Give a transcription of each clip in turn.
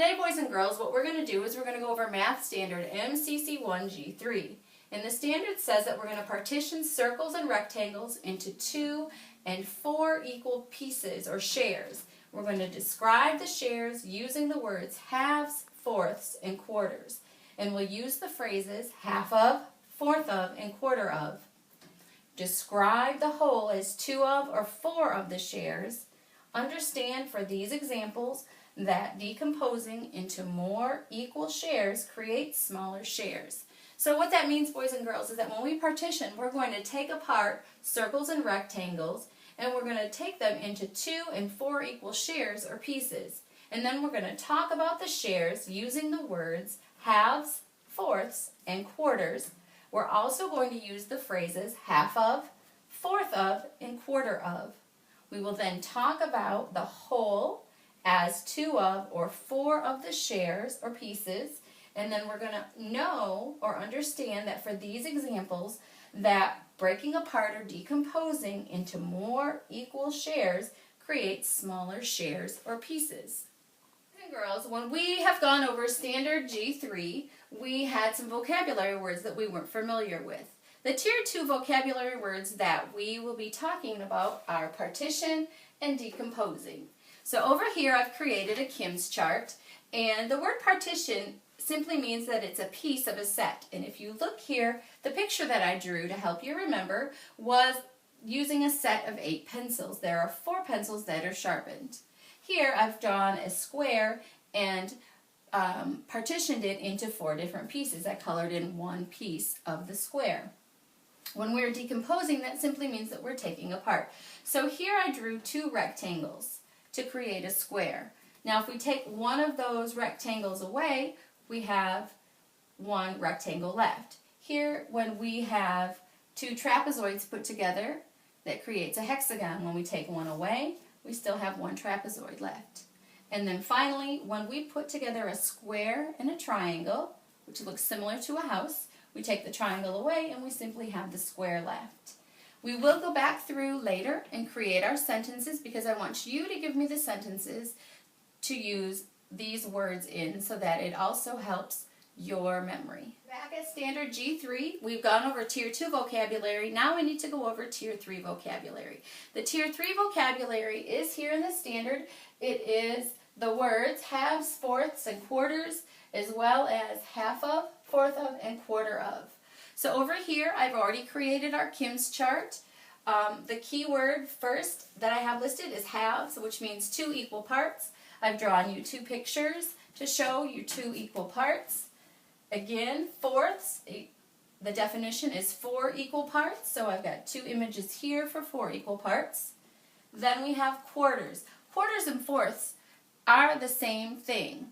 today, boys and girls, what we're going to do is we're going to go over Math Standard MCC1G3. And the standard says that we're going to partition circles and rectangles into 2 and 4 equal pieces or shares. We're going to describe the shares using the words halves, fourths, and quarters. And we'll use the phrases half of, fourth of, and quarter of. Describe the whole as 2 of or 4 of the shares. Understand for these examples that decomposing into more equal shares creates smaller shares. So what that means, boys and girls, is that when we partition, we're going to take apart circles and rectangles, and we're going to take them into 2 and 4 equal shares or pieces. And then we're going to talk about the shares using the words halves, fourths, and quarters. We're also going to use the phrases half of, fourth of, and quarter of. We will then talk about the whole as 2 of or 4 of the shares or pieces, and then we're going to know or understand that for these examples that breaking apart or decomposing into more equal shares creates smaller shares or pieces. And girls, when we have gone over Standard G3, we had some vocabulary words that we weren't familiar with. The Tier 2 vocabulary words that we will be talking about are partition and decomposing. So over here I've created a Kim's chart, and the word partition simply means that it's a piece of a set. And if you look here, the picture that I drew to help you remember was using a set of 8 pencils. There are 4 pencils that are sharpened. Here I've drawn a square and partitioned it into 4 different pieces. I colored in 1 piece of the square. When we're decomposing, that simply means that we're taking apart. So here I drew 2 rectangles to create a square. Now if we take one of those rectangles away, we have 1 rectangle left. Here, when we have 2 trapezoids put together, that creates a hexagon. When we take one away, we still have 1 trapezoid left. And then finally, when we put together a square and a triangle, which looks similar to a house, we take the triangle away and we simply have the square left. We will go back through later and create our sentences because I want you to give me the sentences to use these words in so that it also helps your memory. Back at Standard G3, we've gone over Tier 2 vocabulary. Now we need to go over Tier 3 vocabulary. The Tier 3 vocabulary is here in the standard. It is the words halves, fourths, and quarters, as well as half of, fourth of, and quarter of. So over here, I've already created our Kim's chart. The key word first that I have listed is halves, which means 2 equal parts. I've drawn you 2 pictures to show you 2 equal parts. Again, fourths, the definition is 4 equal parts, so I've got 2 images here for 4 equal parts. Then we have quarters. Quarters and fourths are the same thing.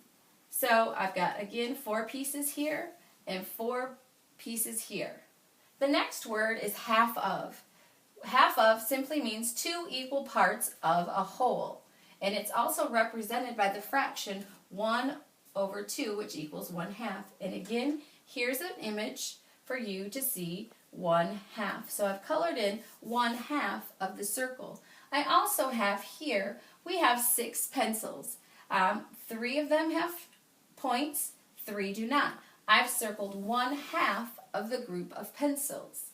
So I've got, again, 4 pieces here and 4 pieces here. The next word is half of. Half of simply means 2 equal parts of a whole. And it's also represented by the fraction 1 over 2, which equals 1/2. And again, here's an image for you to see 1/2. So I've colored in 1/2 of the circle. I also have here, we have 6 pencils. 3 of them have points, 3 do not. I've circled 1/2 of the group of pencils.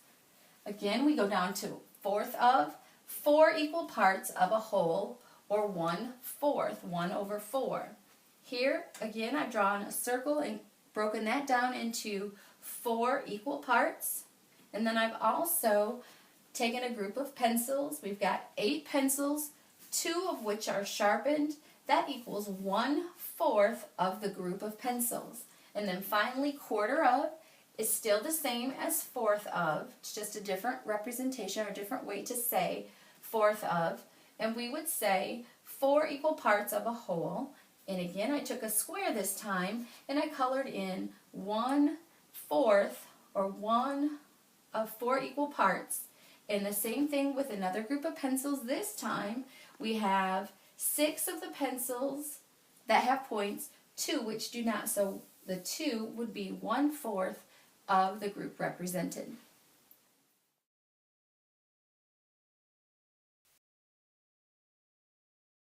Again, we go down to fourth of, 4 equal parts of a whole, or 1/4, 1 over 4. Here, again, I've drawn a circle and broken that down into 4 equal parts. And then I've also taken a group of pencils. We've got 8 pencils, 2 of which are sharpened. That equals 1/4 of the group of pencils. And then finally, quarter of is still the same as fourth of. It's just a different representation or a different way to say fourth of. And we would say 4 equal parts of a whole. And again, I took a square this time and I colored in 1/4 or 1 of 4 equal parts. And the same thing with another group of pencils this time. We have 6 of the pencils that have points, 2 which do not. So the 2 would be 1/4 of the group represented.